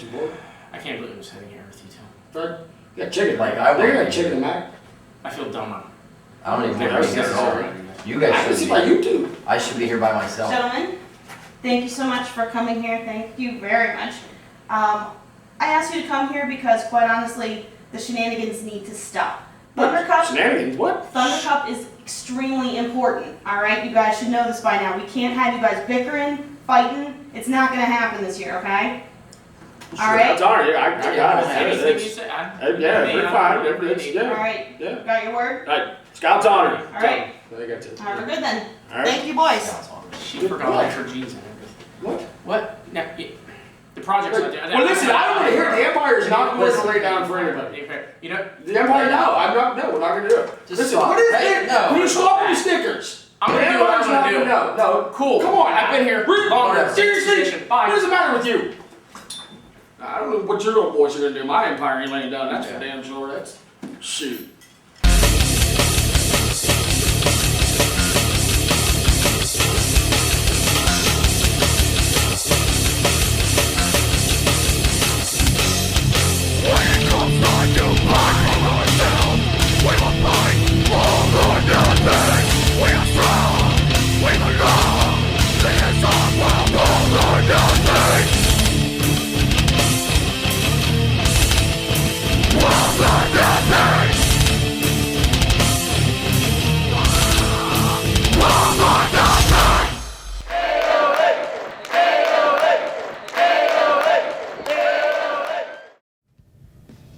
You bored? I can't believe I'm sitting here with you two. Fred? You got chicken. Like, I They want got chicken and mac. I feel dumber. I don't even want to be here at all. You I guys can should see be. by you too. I should be here by myself. Gentlemen, thank you so much for coming here. Thank you very much. I asked you to come here because, quite honestly, the shenanigans need to stop. Thunder Cup, Shenanigans? What? Thunder Cup is extremely important. All right, you guys should know this by now. We can't have you guys bickering, fighting. It's not going to happen this year, okay? All right. Sorry, I got it. Anything you say, Yeah, we're fine. Everything's All good. right. Yeah. Got your word? All right. Scout's honor. All right. I got to. All right, we're good then. All right. Thank you, boys. She forgot to her jeans and everything. What? Now, the project's not there. Well, listen, I don't want to hear it. The Empire is not going to lay down for anybody. You know, The Empire, no. I'm not. No, we're not going to do it. Just Listen, stop. what is Hey, it? no. Will you stop with the stickers? I'm going to do what I'm going to do. No. Cool. Come on. I've been here longer. Seriously? Bye. What is the matter with you? I don't know what your little boys are going to do. My Empire ain't laying down. That's for damn sure. That's shoot.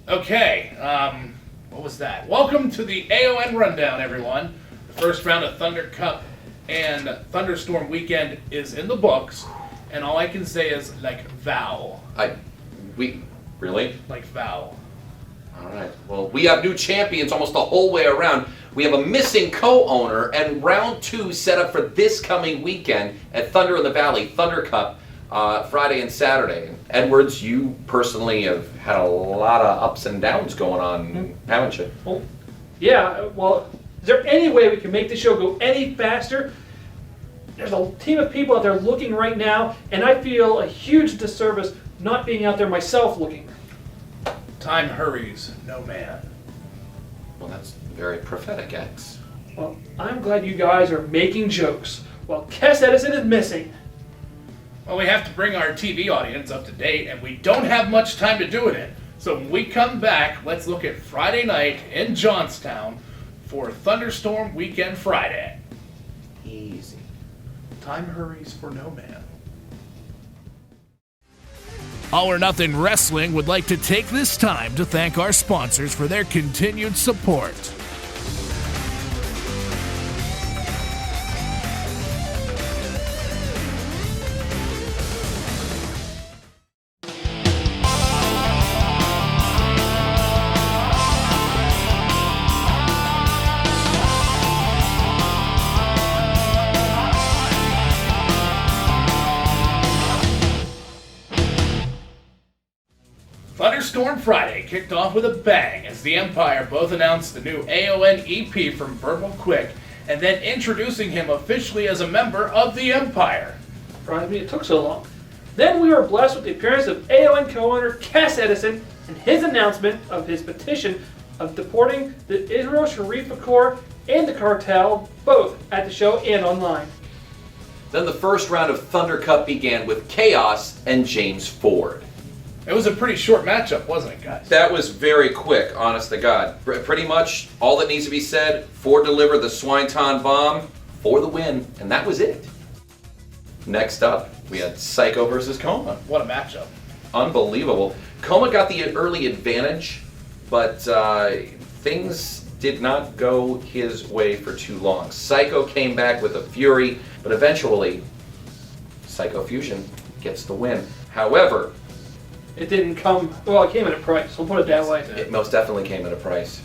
Okay, what was that? Welcome to the AON RunDown, everyone. The first round of Thunder Cup and Thunderstorm Weekend is in the books, and all I can say is, like, vow. Really? Like, vow. All right. Well, we have new champions almost the whole way around. We have a missing co-owner, and round 2 set up for this coming weekend at Thunder in the Valley, Thunder Cup, Friday and Saturday. Edwards, you personally have had a lot of ups and downs going on, haven't you? Well, yeah, well, is there any way we can make the show go any faster? There's a team of people out there looking right now, and I feel a huge disservice not being out there myself looking. Time hurries, no man. Well, that's very prophetic, X. Well, I'm glad you guys are making jokes while Cass Edison is missing. Well, we have to bring our TV audience up to date, and we don't have much time to do it in. So when we come back, let's look at Friday night in Johnstown for Thunderstorm Weekend Friday. Easy. Time hurries for no man. All or Nothing Wrestling would like to take this time to thank our sponsors for their continued support. Thunderstorm Friday kicked off with a bang as the Empire both announced the new AON EP from Verbal Quick and then introducing him officially as a member of the Empire. Surprised me it took so long. Then we were blessed with the appearance of AON co-owner Cass Edison and his announcement of his petition of deporting the Israel Sharifa Corps and the cartel, both at the show and online. Then the first round of Thunder Cup began with Chaos and James Ford. It was a pretty short matchup, wasn't it, guys? That was very quick, honest to God. Pretty much all that needs to be said, Ford delivered the Swineton bomb for the win, and that was it. Next up, we had Psycho versus Coma. What a matchup. Unbelievable. Coma got the early advantage, but things did not go his way for too long. Psycho came back with a fury, but eventually, Psycho Fusion gets the win. However, It didn't come, well, it came at a price, we'll put it that way. it most definitely came at a price.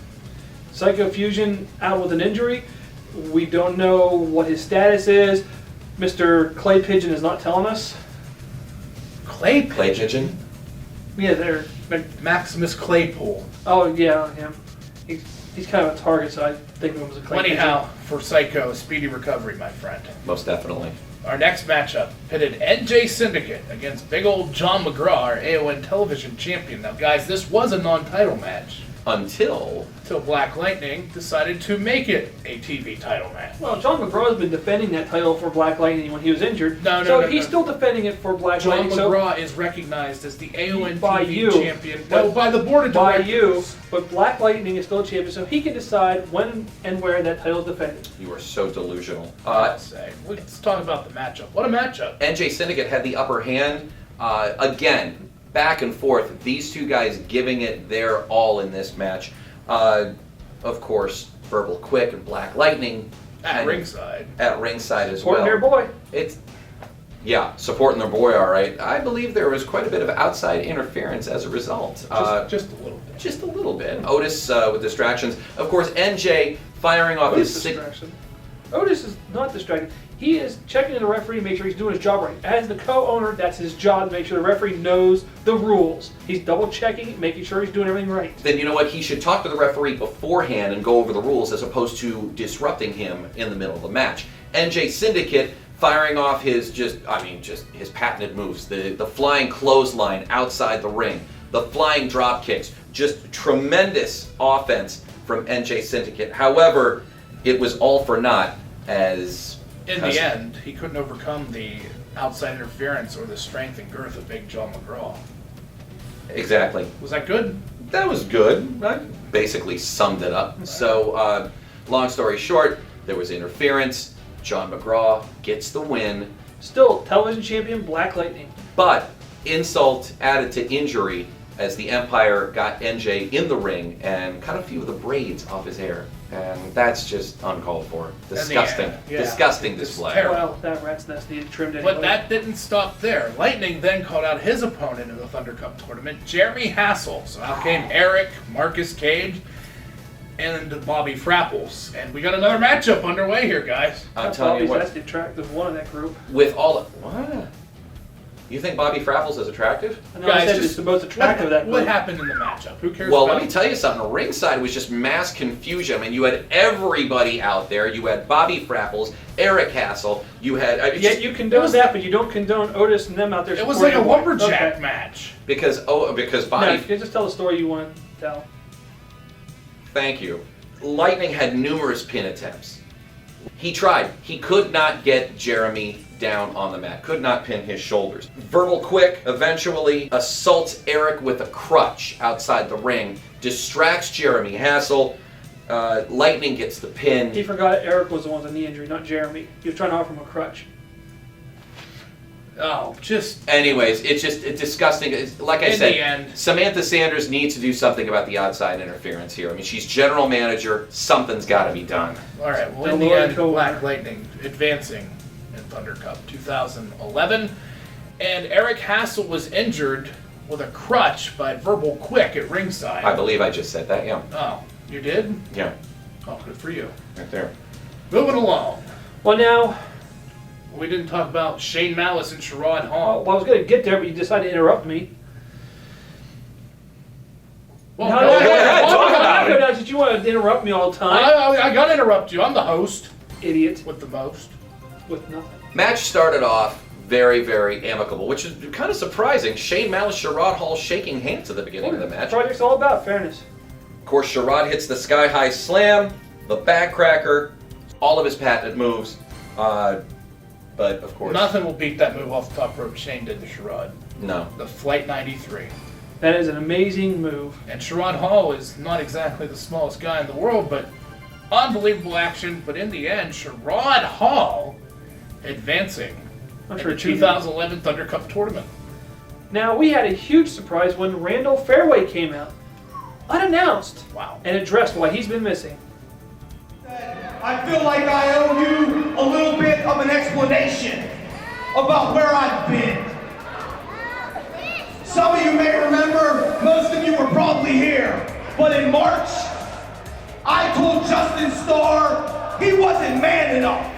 Psycho Fusion out with an injury. We don't know what his status is. Mr. Clay Pigeon is not telling us. Clay Clay Pigeon? Yeah, they're, Maximus Claypool. oh yeah, him. He's kind of a target, so I think of him as a Clay Anyhow, for Psycho, speedy recovery, my friend. Most definitely. Our next matchup pitted NJ Syndicate against big old John McGraw, our AON television champion. Now, guys, this was a non-title match Until Black Lightning decided to make it a TV title match. Well, John McGraw has been defending that title for Black Lightning when he was injured. No, He's still defending it for Black John Lightning. McGraw is recognized as the AON By TV you. champion. No, by the board of by directors. you, but Black Lightning is still a champion, so he can decide when and where that title is defended. you are so delusional. Let's say. Let's talk about the matchup. What a matchup. NJ Syndicate had the upper hand. Again, back and forth. These two guys giving it their all in this match. Of course, Verbal Quick and Black Lightning At ringside. At ringside as Supporting well. their boy. Yeah, supporting their boy, all right. I believe there was quite a bit of outside interference as a result. Just a little bit. Just a little bit. Otis with distractions. Of course, NJ firing off Otis his distraction. Otis is not distracted. He is checking the referee to make sure he's doing his job right. As the co-owner, that's his job to make sure the referee knows the rules. He's double checking, making sure he's doing everything right. Then you know what? He should talk to the referee beforehand and go over the rules as opposed to disrupting him in the middle of the match. NJ Syndicate firing off his his patented moves. The flying clothesline outside the ring. The flying drop kicks. Just tremendous offense from NJ Syndicate. However, it was all for naught as... In the end, he couldn't overcome the outside interference or the strength and girth of Big John McGraw. Exactly. Was that good? That was good. I basically summed it up. So, long story short, there was interference. John McGraw gets the win. Still, television champion Black Lightning. But insult added to injury as the Empire got NJ in the ring and cut a few of the braids off his hair. And that's just uncalled for. Disgusting. Yeah. Disgusting It's display. terrible. Well, that rat's nest needed trimmed anyway. But that didn't stop there. Lightning then called out his opponent in the Thunder Cup tournament, Jeremy Hassel. So out came Eric, Marcus Cage, and Bobby Frapples. And we got another matchup underway here, guys. I'm telling you That's what, the attractive one in that group. with all the... What? You think Bobby Frapples is attractive? I know I Guys, said just- it's the most attractive of that group. What happened in the matchup? Who cares Well, about let me tell you something. Ringside was just mass confusion. I mean, you had everybody out there. You had Bobby Frapples, Eric Hassel. You had... Yet you condone that, but you don't condone Otis and them out there. It was like a supporting them. lumberjack Okay. match. because No, Bobby... you can just tell the story you want to tell. Thank you. Lightning had numerous pin attempts. He tried. He could not get Jeremy down on the mat. Could not pin his shoulders. Verbal Quick eventually assaults Eric with a crutch outside the ring. Distracts Jeremy Hassel. Lightning gets the pin. He forgot Eric was the one with the knee injury, not Jeremy. He was trying to offer him a crutch. Oh, just Anyways, it's disgusting. Like I in said, the end. Samantha Sanders needs to do something about the outside interference here. I mean, she's general manager. Something's got to be done. All right, well, The in the Lord end, co-winner. Black Lightning advancing in Thunder Cup 2011. And Eric Hassel was injured with a crutch by Verbal Quick at ringside. I believe I just said that. Yeah. Oh, you did? Yeah. Oh, good for you. Right there. Moving along. Well, now, We didn't talk about Shane Malice and Sherrod Hall. well, I was going to get there, but you decided to interrupt me. Well, No, go no, ahead, no, talk no, about no, it. no, did you want to interrupt me all the time? I gotta interrupt you. I'm the host Idiot. with the most. With nothing. Match started off very, very amicable, which is kind of surprising. Shane Malice, Sherrod Hall shaking hands at the beginning of the match. Project's all about fairness. Of course, Sherrod hits the sky high slam, the backcracker, all of his patented moves. But of course, Nothing will beat that move off the top rope Shane did to Sherrod. no. The Flight 93. That is an amazing move. And Sherrod Hall is not exactly the smallest guy in the world, but unbelievable action. But in the end, Sherrod Hall advancing I'm in sure the 2011 Thunder Cup tournament. Now, we had a huge surprise when Randall Fairway came out, unannounced, Wow. and addressed why he's been missing. I feel like I owe you a little bit of an explanation about where I've been. Some of you may remember, most of you were probably here, but in March, I told Justin Starr he wasn't man enough.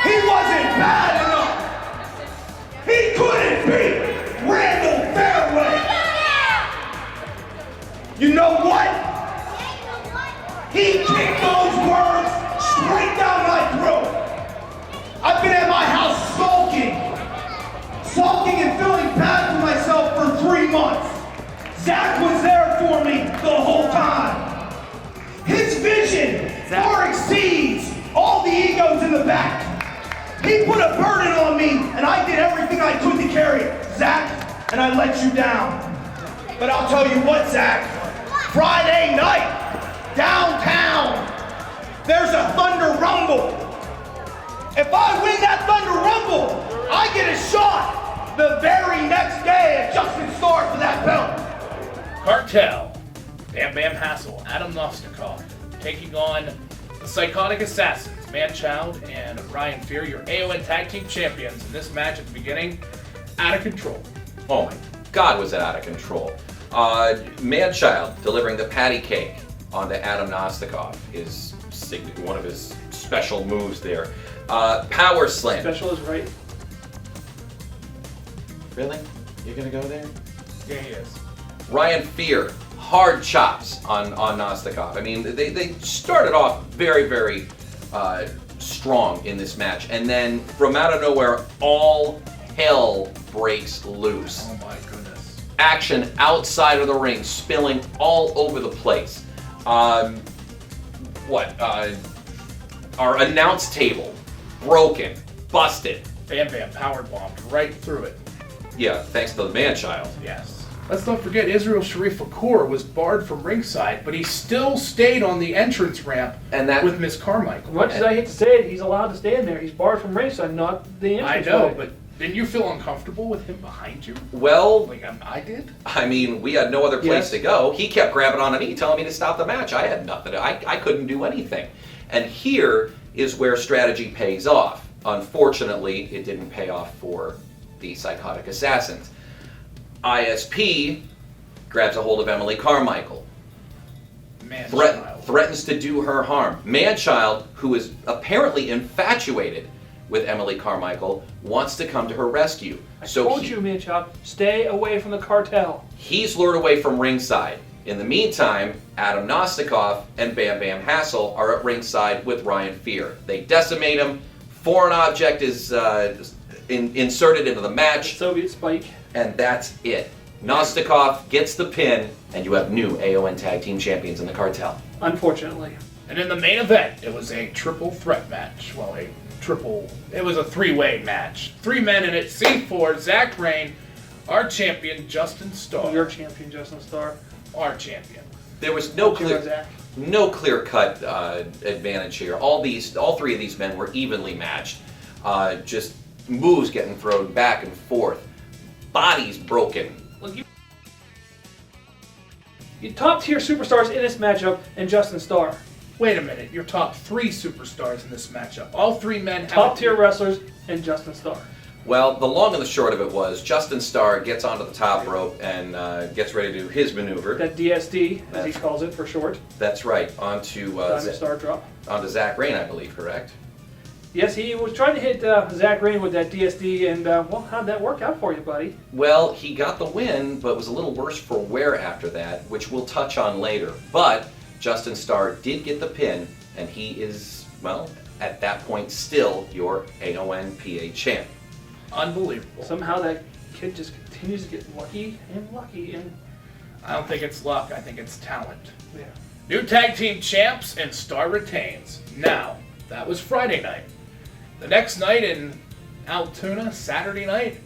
He wasn't bad enough. He couldn't beat Randall Fairway. You know what? He kicked those words straight down my throat. He put a burden on me, and I did everything I could to carry it, Zach, and I let you down. But I'll tell you what, Zach, Friday night, downtown, there's a Thunder Rumble. If I win that Thunder Rumble, I get a shot the very next day at Justin Starr for that belt. Cartel, Bam Bam Hassel, Adam Nostikov, taking on the Psychotic Assassins, Manchild and Ryan Fear, your AON Tag Team Champions in this match at the beginning. Out of control. Oh my God, was it out of control. Manchild delivering the patty cake onto Adam Nostikov is one of his special moves there. Power slam. Special is right. Really? You're gonna go there? Yeah, he is. Ryan Fear, hard chops on Nostikov. I mean, they started off very, very strong in this match, and then from out of nowhere, all hell breaks loose. Oh my goodness. Action outside of the ring, spilling all over the place. Our announce table broken, busted. Bam Bam power bombed right through it. Yeah, thanks to the man-child. Yes. Let's not forget Israel Sharif Fakour was barred from ringside, but he still stayed on the entrance ramp And that with Miss Carmichael. Much as I hate to say it, he's allowed to stand there. He's barred from ringside, not the I entrance. know, way. but didn't you feel uncomfortable with him behind you? Well, Like I did? I mean, we had no other place Yes. to go. He kept grabbing onto me, telling me to stop the match. I had nothing. I couldn't do anything. And here is where strategy pays off. Unfortunately, it didn't pay off for the Psychotic Assassins. ISP grabs a hold of Emily Carmichael. Manchild. Threatens to do her harm. Manchild, who is apparently infatuated with Emily Carmichael, wants to come to her rescue. I told you, man, child, stay away from the cartel. He's lured away from ringside. In the meantime, Adam Nostikov and Bam Bam Hassel are at ringside with Ryan Fear. They decimate him. Foreign object is inserted into the match, Soviet spike. and that's it. Nostikov gets the pin, and you have new AON Tag Team Champions in the cartel. Unfortunately. And in the main event, it was a triple threat match. Well, it was a three-way match. 3 men in it. C4, Zach Rain, our champion, Justin Starr. Your champion, Justin Starr. Our champion. There was no Cheers, Zach. clear-cut advantage here. All 3 of these men were evenly matched. Just moves getting thrown back and forth, bodies broken. Look, you top tier superstars in this matchup, and Justin Starr. Wait a minute, your top 3 superstars in this matchup. All 3 men have Top tier wrestlers, and Justin Starr. Well, the long and the short of it was Justin Starr gets onto the top rope and gets ready to do his maneuver. That DSD, as he calls it for short. That's right, onto Diamond Star drop. Zach Rain, I believe, correct? Yes, he was trying to hit Zach Rain with that DSD, and well, how'd that work out for you, buddy? Well, he got the win, but was a little worse for wear after that, which we'll touch on later. But Justin Starr did get the pin, and he is, well, at that point, still your AON PA champ. Unbelievable. Somehow that kid just continues to get lucky, and I don't think it's luck, I think it's talent. yeah. New tag team champs and Starr retains. Now, that was Friday night. The next night in Altoona, Saturday night,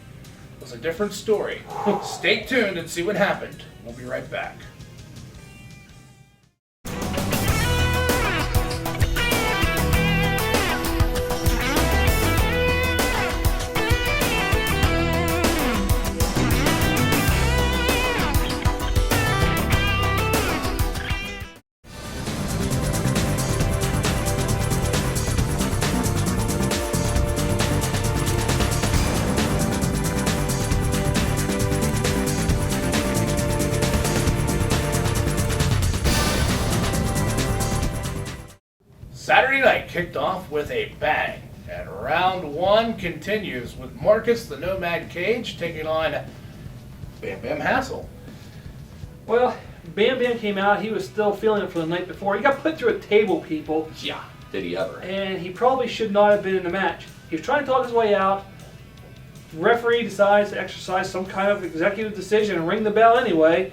was a different story. Stay tuned and see what happened. We'll be right back. Saturday night kicked off with a bang, and round 1 continues with Marcus the Nomad Cage taking on Bam Bam Hassel. Well, Bam Bam came out, he was still feeling it from the night before. He got put through a table, people, Yeah, did he ever? and he probably should not have been in the match. He was trying to talk his way out. Referee decides to exercise some kind of executive decision and ring the bell anyway.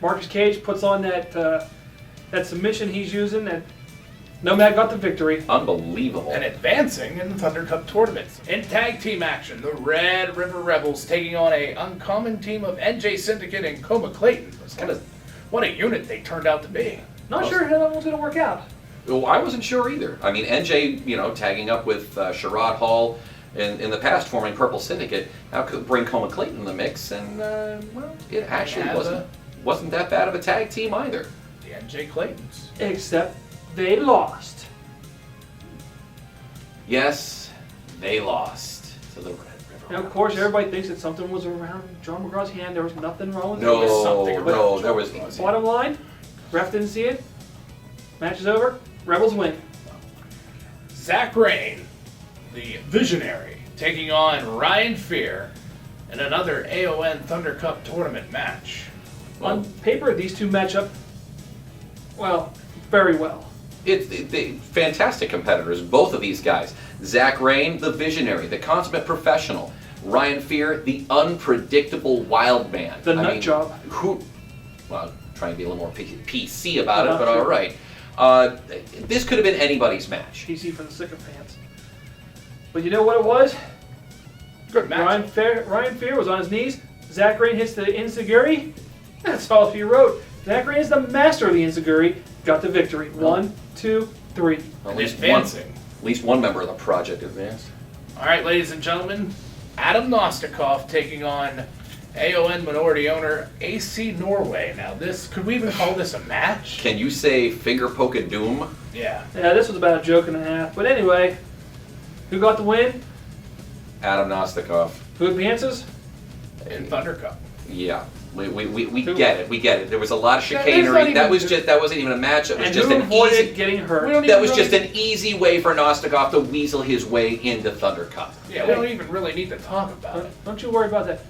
Marcus Cage puts on that submission he's using, that Nomad got the victory. Unbelievable. And advancing in the Thunder Cup tournament. In tag team action, the Red River Rebels taking on a uncommon team of NJ Syndicate and Coma Clayton. What a unit they turned out to be. Not sure how that one's going to work out. Well, I wasn't sure either. I mean, NJ, tagging up with Sherrod Hall in the past, forming Purple Syndicate, now could bring Coma Clayton in the mix, and well, it actually wasn't that bad of a tag team either. The NJ Claytons. Except they lost. Yes, they lost to the Red River. Now, of course, everybody thinks that something was around John McGraw's hand. There was nothing wrong with it. No, There was something no, around there was. Bottom line, ref didn't see it. Match is over. Rebels win. Zach Rain, the Visionary, taking on Ryan Fear in another AON Thunder Cup tournament match. On paper, these two match up, well, very well. They fantastic competitors, both of these guys. Zach Rain, the visionary, the consummate professional. Ryan Fear, the unpredictable wild man. The nut job. Well, trying to be a little more PC about it, but Sure. all right. This could have been anybody's match. PC for the sycophants. But you know what it was? Good match. Ryan Fear was on his knees. Zach Rain hits the Insiguri. That's all he wrote. Zach Rain is the master of the Insiguri. Got the victory. 1, 2, 3. At least Advancing. at least one member of the project advanced. All right, ladies and gentlemen, Adam Nostikoff taking on AON minority owner AC Norway. Now, could we even call this a match? Can you say finger poke of doom? Yeah. Yeah, this was about a joke and a half. But anyway, who got the win? Adam Nostikoff. Who advances? In Thunder Cup. Yeah. We get it. We get it. There was a lot of There's not chicanery. even- That wasn't even a match. It was And just who an avoided easy. getting hurt? That was just an easy way for Nostikoff to weasel his way into Thunder Cup. Yeah, we don't even really need to talk about it. Don't you worry about that.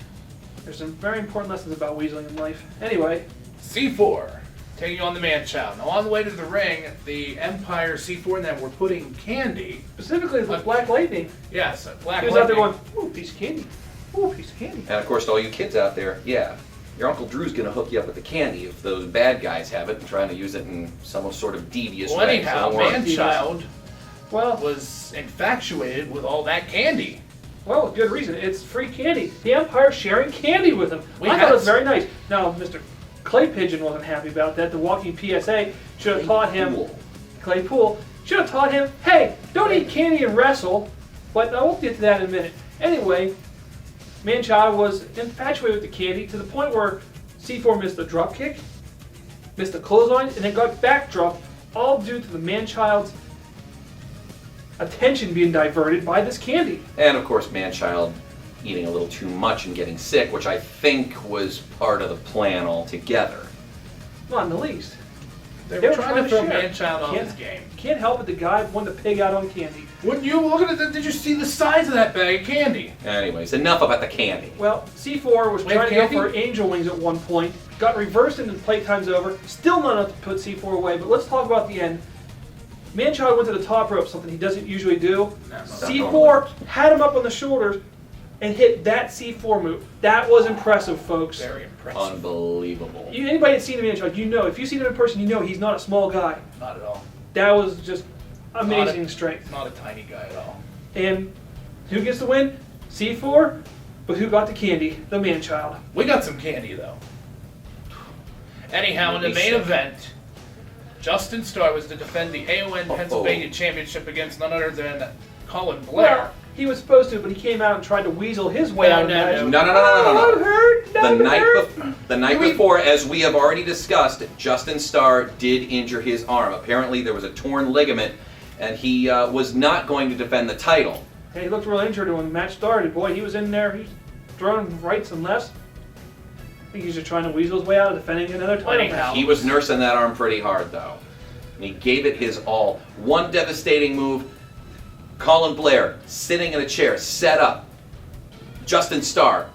There's some very important lessons about weaseling in life. Anyway, C4 taking on the Man-Child. Now, on the way to the ring, the Empire C4 and them were putting candy. specifically the Black Lightning. Yes, Black He was out there Lightning. going, ooh, piece of candy. Ooh, piece of candy. And of course, to all you kids out there, yeah, your Uncle Drew's gonna hook you up with the candy if those bad guys have it and trying to use it in some sort of devious Well, way. anyhow, So don't worry. Man-Child Well, was infatuated with all that candy. with good reason. It's free candy. The Empire's sharing candy with him. We I had thought it was some. very nice. Now, Mr. Clay Pigeon wasn't happy about that. The walking PSA should have taught him. Cool. Claypool should have taught him, hey, don't eat candy and wrestle. But I won't get to that in a minute. Anyway, Manchild was infatuated with the candy to the point where C4 missed the drop kick, missed the clothesline, and then got backdropped, all due to the Manchild's attention being diverted by this candy. And of course, Manchild eating a little too much and getting sick, which I think was part of the plan altogether. Not in the least. They They were were trying trying to to throw share. Man-Child off Can't- his game. Can't help it, the guy wanted to pig out on candy. Wouldn't you? Look at it. Did you see the size of that bag of candy? Anyways, enough about the candy. Well, C4 was We have trying to go candy? for angel wings at one point, got reversed into playtime's over, still not enough to put C4 away, but let's talk about the end. Manchild went to the top rope, something he doesn't usually do. C4 had him up on the shoulders and hit that C4 move. That was impressive, folks. Very impressive. Unbelievable. Anybody that's seen the Manchild, you know, if you've seen him in person, you know he's not a small guy. Not at all. That was just amazing Not a- strength. Not a tiny guy at all. And who gets the win? C4, but who got the candy? The Manchild. We got some candy though. Anyhow, in the main event, Justin Starr was to defend the AON Pennsylvania Championship against none other than Colin Blair. Well, he was supposed to, but he came out and tried to weasel his way out of the match. No. I'm hurt. The night before, as we have already discussed, Justin Starr did injure his arm. Apparently, there was a torn ligament, and he was not going to defend the title. Hey, he looked real injured when the match started. Boy, he was in there. He's throwing rights and lefts. I think he's just trying to weasel his way out of defending another title Anyhow. match. He was nursing that arm pretty hard, though. And he gave it his all. One devastating move. Colin Blair sitting in a chair, set up. Justin Starr,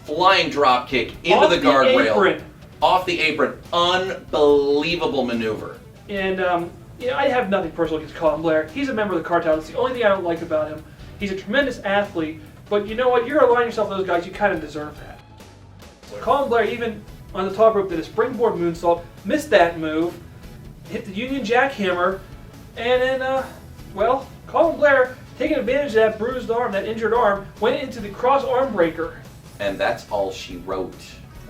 flying drop kick into Off the guardrail. apron. Off the apron. Unbelievable maneuver. And, I have nothing personal against Colin Blair. He's a member of the cartel. That's the only thing I don't like about him. He's a tremendous athlete, but you know what? You're aligning yourself with those guys. You kind of deserve that. Colin Blair, even on the top rope, did a springboard moonsault, missed that move, hit the Union Jackhammer, And then, well, Colin Blair, taking advantage of that bruised arm, that injured arm, went into the cross arm breaker. And that's all she wrote.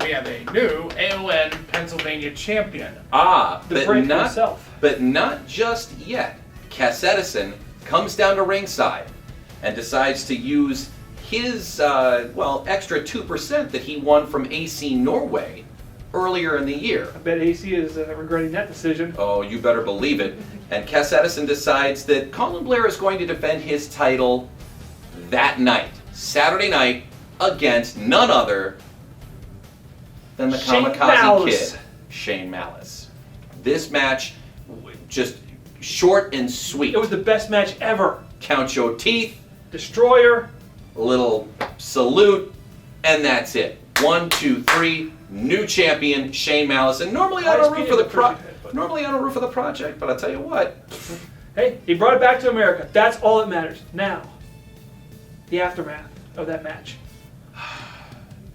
We have a new AON Pennsylvania champion. The break himself. But not just yet. Cass Edison comes down to ringside and decides to use his, extra 2% that he won from AC Norway earlier in the year. I bet AC is regretting that decision. Oh, you better believe it. And Cass Edison decides that Colin Blair is going to defend his title that night, Saturday night, against none other than the Shane Kamikaze Malice. Kid, Shane Malice. This match, just short and sweet. It was the best match ever. Count your teeth, Destroyer. a little salute, and that's it. 1, 2, 3, new champion, Shane Malice. And normally I don't root for the project, but I'll tell you what. Hey, he brought it back to America. That's all that matters. Now, the aftermath of that match.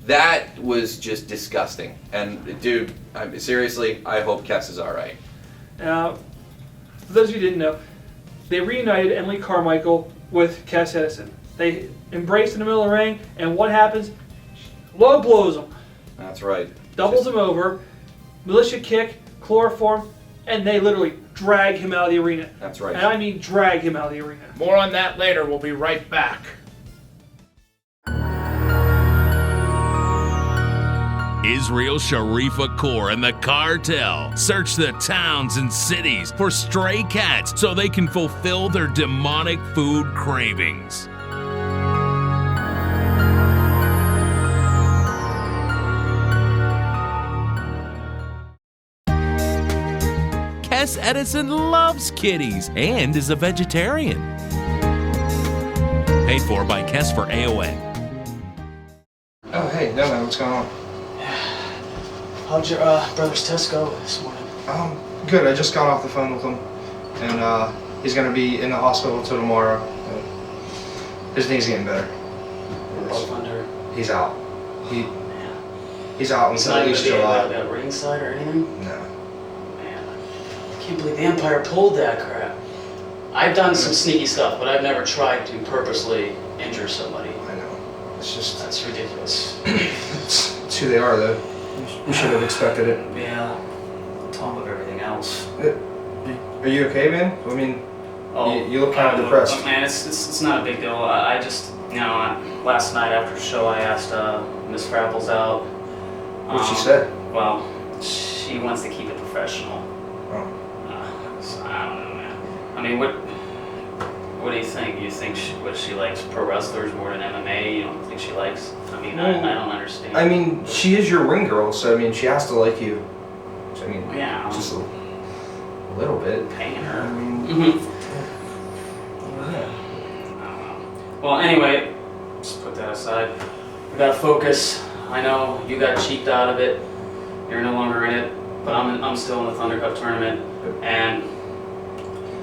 That was just disgusting. And dude, seriously, I hope Cass is all right. Now, for those of you who didn't know, they reunited Emily Carmichael with Cass Edison. They embraced in the middle of the ring, and what happens? Low blows him, That's right. doubles him over, militia kick, chloroform, and they literally drag him out of the arena. That's right. And I mean drag him out of the arena. More on that later. We'll be right back. Israel Sharifa Kaur and the cartel search the towns and cities for stray cats so they can fulfill their demonic food cravings. Cass Edison loves kitties and is a vegetarian. Paid for by Kess for AON. Oh, hey, Dylan, what's going on? How'd your brother's test go this morning? Good. I just got off the phone with him, and he's gonna be in the hospital until tomorrow. His knee's getting better. Thunder. He's out. He's out He's until not at least even July. at ringside or anything? No. Man, I can't believe the Empire pulled that crap. I've done some sneaky stuff, but I've never tried to purposely injure somebody. I know. It's just That's ridiculous. it's who they are, though. You should have expected it. Yeah, on top of everything else. Are you okay, man? I mean, you look kind of depressed. Man, it's not a big deal. I just, last night after the show, I asked Miss Frapples out. What'd she say? Well, she wants to keep it professional. Oh. So I don't know, man. I mean, what do you think? You think she likes pro wrestlers more than MMA? You don't think she likes? I mean, I don't understand. I mean, she is your ring girl, so I mean, she has to like you. So, I mean, Yeah. just a little bit. Paying her. I mean, I don't know. Well, anyway, just put that aside. We gotta focus. I know you got cheaped out of it. You're no longer in it, but I'm still in the Thunder Cup tournament, and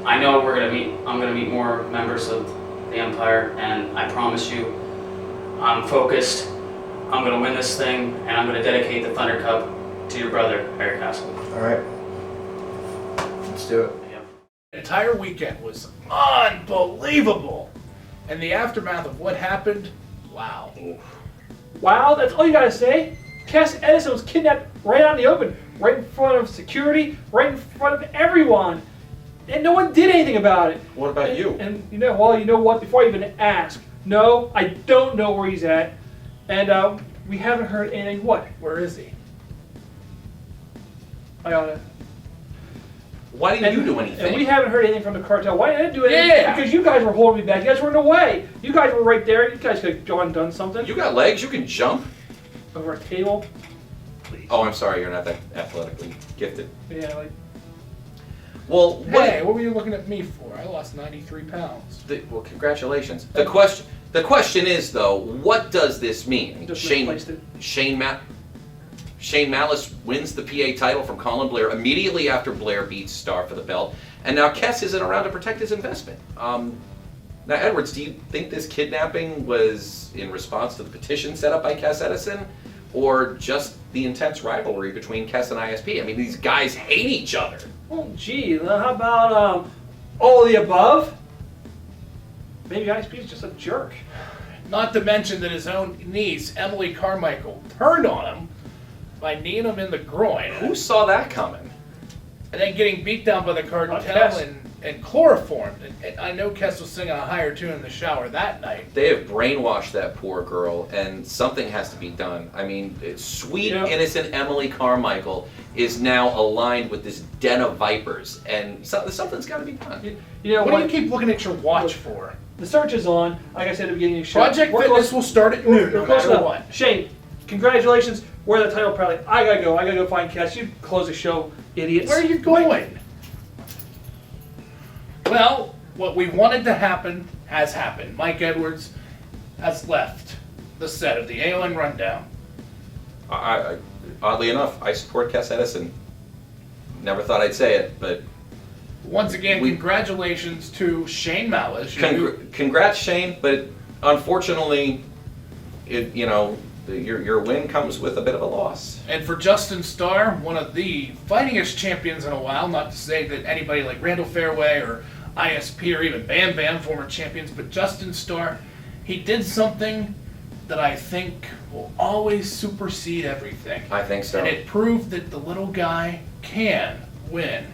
I know I'm gonna meet more members of the Empire, and I promise you, I'm focused. I'm gonna win this thing, and I'm gonna dedicate the Thunder Cup to your brother, Eric Castle. all right. Let's do it. The entire weekend was unbelievable. And the aftermath of what happened, wow. Wow, that's all you gotta say? Cass Edison was kidnapped right out in the open, right in front of security, right in front of everyone. And no one did anything about it. What about you? And you know what? Before I even ask, no, I don't know where he's at. And we haven't heard anything. What? Where is he? I oughta. Why didn't you do anything? And we haven't heard anything from the cartel. Why didn't I do anything? Yeah. Because you guys were holding me back. You guys were in the way. You guys were right there. You guys could have gone and done something. You got legs, you can jump. Over a table. Please. Oh, I'm sorry, you're not that athletically gifted. Yeah, like. Well, Hey, what were you looking at me for? I lost 93 pounds. well, congratulations. The question is though, what does this mean? Just misplaced it. Shane Malice wins the PA title from Colin Blair immediately after Blair beats Starr for the belt, and now Kess isn't around to protect his investment. Now, Edwards, do you think this kidnapping was in response to the petition set up by Cass Edison, or just the intense rivalry between Kess and ISP? I mean, these guys hate each other. Well, gee, how about All of the above? Maybe ISP is just a jerk. Not to mention that his own niece, Emily Carmichael, turned on him by kneeing him in the groin. Who saw that coming? And then getting beat down by the cartel Kess. and chloroformed. And I know Kess was singing a higher tune in the shower that night. They have brainwashed that poor girl, and something has to be done. I mean, sweet, Yeah. innocent Emily Carmichael is now aligned with this den of vipers, and something's got to be done. You know What what? do you keep looking at your watch for? The search is on. Like I said at the beginning of the show. Project We're Fitness close- will start at noon, no we're close matter enough. what. Shane, congratulations. Wear the title proudly. I gotta go. I gotta go find Cass. You close the show, idiots. Where are you going? Well, what we wanted to happen has happened. Mike Edwards has left the set of the AON Rundown. Oddly enough, I support Cass Edison. Never thought I'd say it, but Once again, We- congratulations to Shane Malish. who- congrats, Shane. But unfortunately, your win comes with a bit of a loss. And for Justin Starr, one of the fightingest champions in a while, not to say that anybody like Randall Fairway or ISP or even Bam Bam, former champions, but Justin Starr, he did something that I think will always supersede everything. I think so. And it proved that the little guy can win.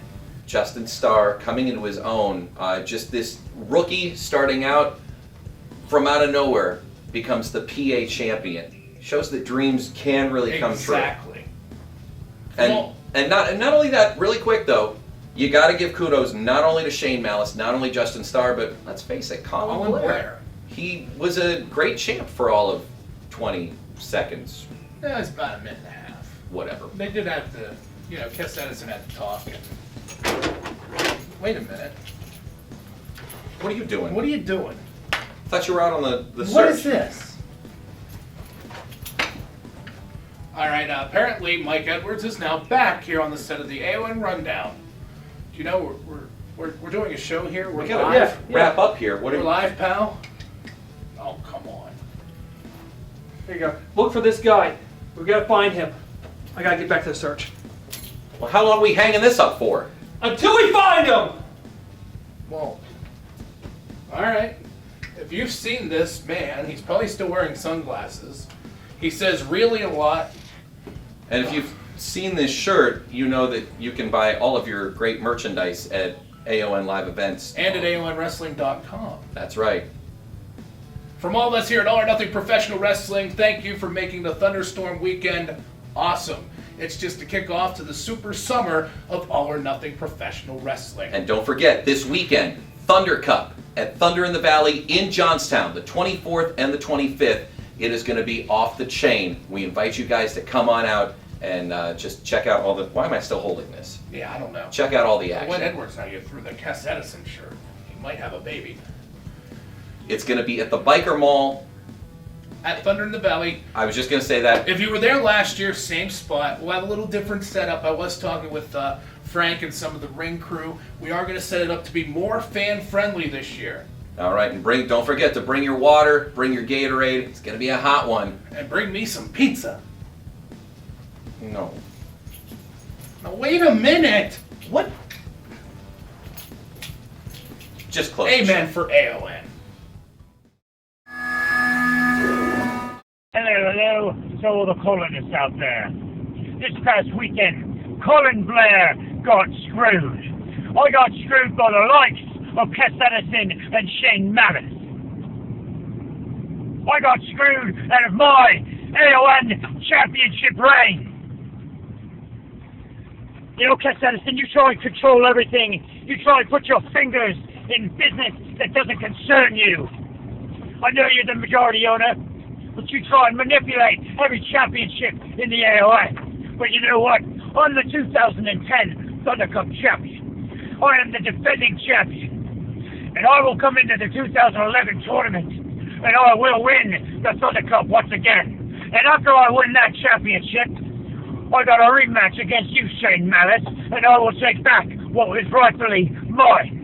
Justin Starr coming into his own, just this rookie starting out from out of nowhere becomes the PA champion. Shows that dreams can really come true. Exactly. And Well- and not only that, really quick though, you got to give kudos not only to Shane Malice, not only Justin Starr, but let's face it, Colin Blair. He was a great champ for all of 20 seconds, Yeah, it's about a minute and a half. whatever. They did have to, Kess Edison had to talk. And... Wait a minute. What are you doing? What are you doing? Thought you were out on the search. What is this? All right. Apparently, Mike Edwards is now back here on the set of the AON Rundown. Do you know we're doing a show here? We're We gotta live. wrap up here. What We're are live, pal. Oh, come on. There you go. Look for this guy. We gotta find him. I gotta get back to the search. Well, how long are we hanging this up for? Until we find him! Well, all right. If you've seen this man, he's probably still wearing sunglasses. He says really a lot. And if you've seen this shirt, you know that you can buy all of your great merchandise at AON Live Events. And at AONWrestling.com. That's right. From all of us here at All or Nothing Professional Wrestling, thank you for making the Thunderstorm weekend awesome. It's just a kickoff to the super summer of All or Nothing Professional Wrestling. And don't forget, this weekend, Thunder Cup at Thunder in the Valley in Johnstown, the 24th and the 25th. It is going to be off the chain. We invite you guys to come on out and just check out all the... Why am I still holding this? Yeah, I don't know. Check out all the When action. Edwards now you threw the Cass Edison shirt. He might have a baby. It's going to be at the Biker Mall. At Thunder in the Valley. I was just going to say that. If you were there last year, same spot. We'll have a little different setup. I was talking with Frank and some of the ring crew. We are going to set it up to be more fan-friendly this year. All right, and don't forget to bring your water, bring your Gatorade. It's going to be a hot one. And bring me some pizza. No. Now wait a minute. What? Just close. the Amen show. for AON. Hello to all the colonists out there. This past weekend, Colin Blair got screwed. I got screwed by the likes of Cass Edison and Shane Malice. I got screwed out of my AON championship reign. You know, Cass Edison, you try and control everything. You try and put your fingers in business that doesn't concern you. I know you're the majority owner, but you try and manipulate every championship in the AON. But you know what? I'm the 2010 Thunder Cup champion. I am the defending champion. And I will come into the 2011 tournament, and I will win the Thunder Cup once again. And after I win that championship, I got a rematch against you, Shane Malice, and I will take back what was rightfully mine.